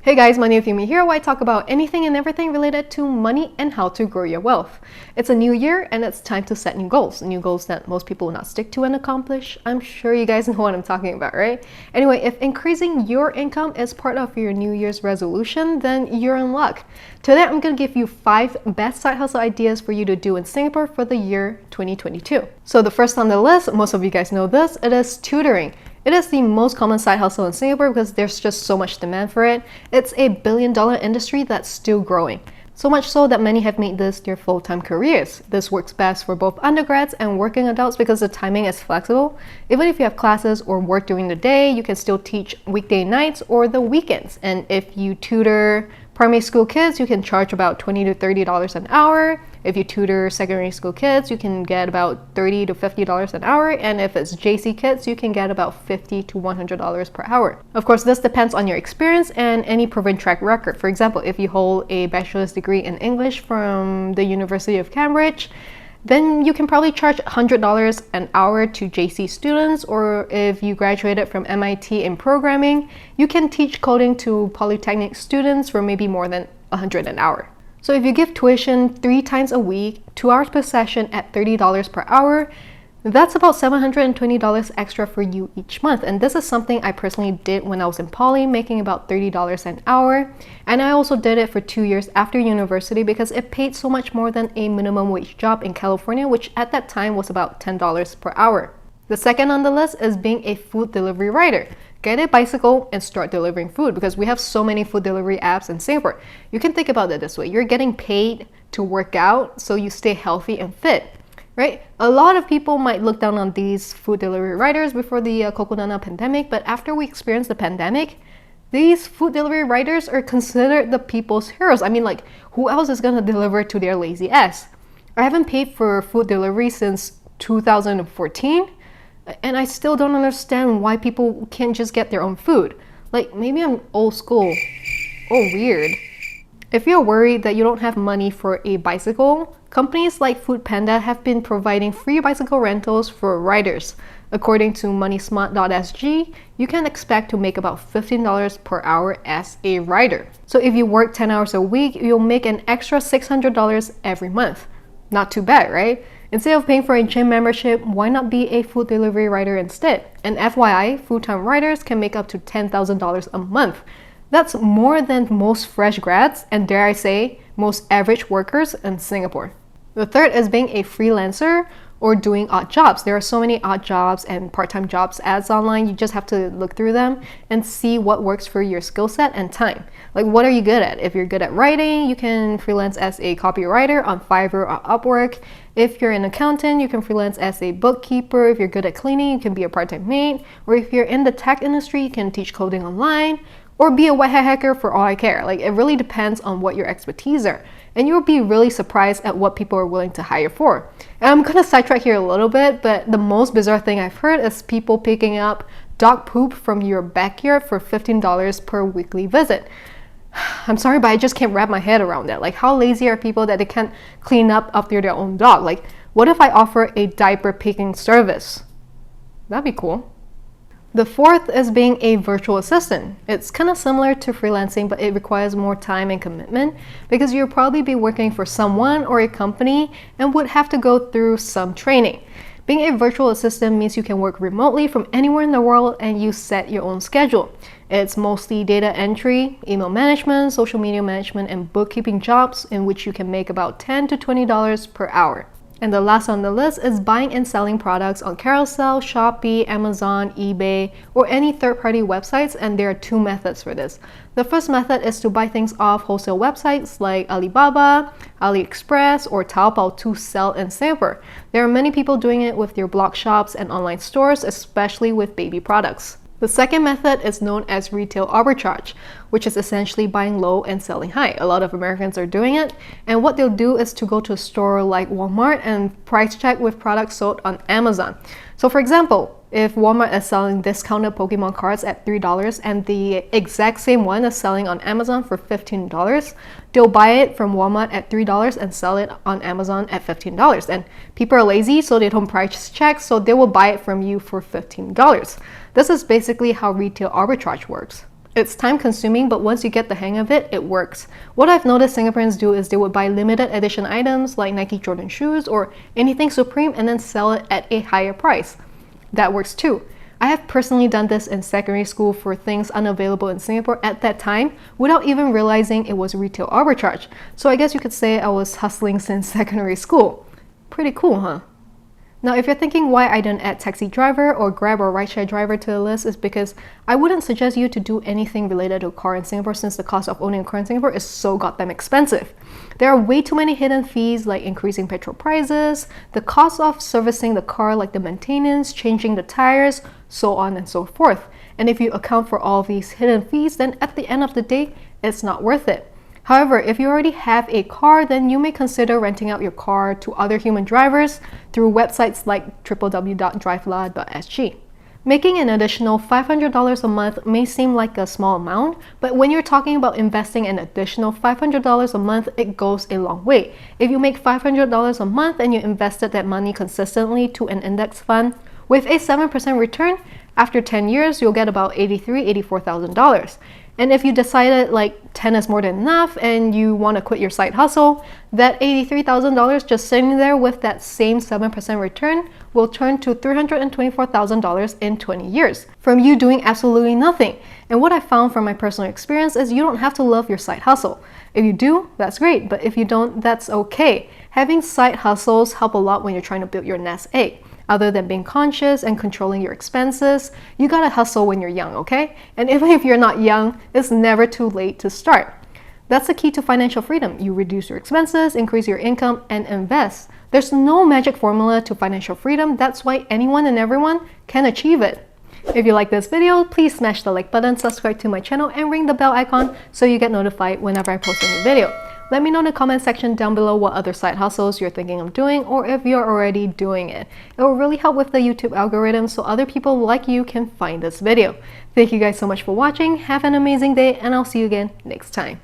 Hey guys, my name is Yumi here, where I talk about anything and everything related to money and how to grow your wealth. It's a new year and it's time to set new goals that most people will not stick to and accomplish. I'm sure you guys know what I'm talking about, right? Anyway, if increasing your income is part of your New Year's resolution, then you're in luck. Today, I'm going to give you 5 best side hustle ideas for you to do in Singapore for the year 2022. So the first on the list, most of you guys know this, it is tutoring. It is the most common side hustle in Singapore because there's just so much demand for it. It's a billion-dollar industry that's still growing. So much so that many have made this their full-time careers. This works best for both undergrads and working adults because the timing is flexible. Even if you have classes or work during the day, you can still teach weekday nights or the weekends. And if you tutor primary school kids, you can charge about $20 to $30 an hour. If you tutor secondary school kids, you can get about $30 to $50 an hour. And if it's JC kids, you can get about $50 to $100 per hour. Of course, this depends on your experience and any proven track record. For example, if you hold a bachelor's degree in English from the University of Cambridge, then you can probably charge $100 an hour to JC students, or if you graduated from MIT in programming, you can teach coding to polytechnic students for maybe more than $100 an hour. So if you give tuition 3 times a week, 2 hours per session at $30 per hour, that's about $720 extra for you each month. And this is something I personally did when I was in poly, making about $30 an hour. And I also did it for 2 years after university because it paid so much more than a minimum wage job in California, which at that time was about $10 per hour. The second on the list is being a food delivery rider. Get a bicycle and start delivering food because we have so many food delivery apps in Singapore. You can think about it this way. You're getting paid to work out so you stay healthy and fit. Right? A lot of people might look down on these food delivery riders before the Coconut pandemic, but after we experienced the pandemic, these food delivery riders are considered the people's heroes. I mean, like, who else is gonna deliver to their lazy ass? I haven't paid for food delivery since 2014, and I still don't understand why people can't just get their own food. Like, maybe I'm old school. Oh, weird. If you're worried that you don't have money for a bicycle, companies like Foodpanda have been providing free bicycle rentals for riders. According to moneysmart.sg, you can expect to make about $15 per hour as a rider. So if you work 10 hours a week, you'll make an extra $600 every month. Not too bad, right? Instead of paying for a gym membership, why not be a food delivery rider instead? And FYI, full-time riders can make up to $10,000 a month. That's more than most fresh grads and, dare I say, most average workers in Singapore. The third is being a freelancer or doing odd jobs. There are so many odd jobs and part-time jobs ads online. You just have to look through them and see what works for your skill set and time. Like, what are you good at? If you're good at writing, you can freelance as a copywriter on Fiverr or Upwork. If you're an accountant, you can freelance as a bookkeeper. If you're good at cleaning, you can be a part-time maid. Or if you're in the tech industry, you can teach coding online or be a white hat hacker for all I care. Like, it really depends on what your expertise are. And you'll be really surprised at what people are willing to hire for. And I'm gonna sidetrack here a little bit, but the most bizarre thing I've heard is people picking up dog poop from your backyard for $15 per weekly visit. I'm sorry, but I just can't wrap my head around that. Like, how lazy are people that they can't clean up after their own dog? Like, what if I offer a diaper picking service? That'd be cool. The fourth is being a virtual assistant. It's kind of similar to freelancing, but it requires more time and commitment because you'll probably be working for someone or a company and would have to go through some training. Being a virtual assistant means you can work remotely from anywhere in the world and you set your own schedule. It's mostly data entry, email management, social media management, and bookkeeping jobs in which you can make about $10 to $20 per hour. And the last on the list is buying and selling products on Carousel, Shopee, Amazon, eBay, or any third-party websites, and there are 2 methods for this. The first method is to buy things off wholesale websites like Alibaba, AliExpress, or Taobao to sell in Singapore. There are many people doing it with their blog shops and online stores, especially with baby products. The second method is known as retail arbitrage, which is essentially buying low and selling high. A lot of Americans are doing it, and what they'll do is to go to a store like Walmart and price check with products sold on Amazon. So for example, if Walmart is selling discounted Pokemon cards at $3 and the exact same one is selling on Amazon for $15, they'll buy it from Walmart at $3 and sell it on Amazon at $15. And people are lazy, so they don't price check, so they will buy it from you for $15. This is basically how retail arbitrage works. It's time consuming, but once you get the hang of it, it works. What I've noticed Singaporeans do is they would buy limited edition items like Nike Jordan shoes or anything Supreme and then sell it at a higher price. That works too. I have personally done this in secondary school for things unavailable in Singapore at that time without even realizing it was retail arbitrage. So I guess you could say I was hustling since secondary school. Pretty cool, huh? Now, if you're thinking why I didn't add taxi driver or Grab or rideshare driver to the list, is because I wouldn't suggest you to do anything related to a car in Singapore since the cost of owning a car in Singapore is so goddamn expensive. There are way too many hidden fees like increasing petrol prices, the cost of servicing the car like the maintenance, changing the tires, so on and so forth. And if you account for all these hidden fees, then at the end of the day, it's not worth it. However, if you already have a car, then you may consider renting out your car to other human drivers through websites like www.drivelah.sg. Making an additional $500 a month may seem like a small amount, but when you're talking about investing an additional $500 a month, it goes a long way. If you make $500 a month and you invested that money consistently to an index fund with a 7% return, after 10 years, you'll get about $84,000. And if you decided like 10 is more than enough and you want to quit your side hustle, that $83,000 just sitting there with that same 7% return will turn to $324,000 in 20 years from you doing absolutely nothing. And what I found from my personal experience is you don't have to love your side hustle. If you do, that's great, but if you don't, that's okay. Having side hustles help a lot when you're trying to build your nest egg. Other than being conscious and controlling your expenses, you gotta hustle when you're young, okay? And even if you're not young, it's never too late to start. That's the key to financial freedom. You reduce your expenses, increase your income, and invest. There's no magic formula to financial freedom. That's why anyone and everyone can achieve it. If you like this video, please smash the like button, subscribe to my channel, and ring the bell icon so you get notified whenever I post a new video. Let me know in the comment section down below what other side hustles you're thinking of doing or if you're already doing it. It will really help with the YouTube algorithm so other people like you can find this video. Thank you guys so much for watching. Have an amazing day and I'll see you again next time.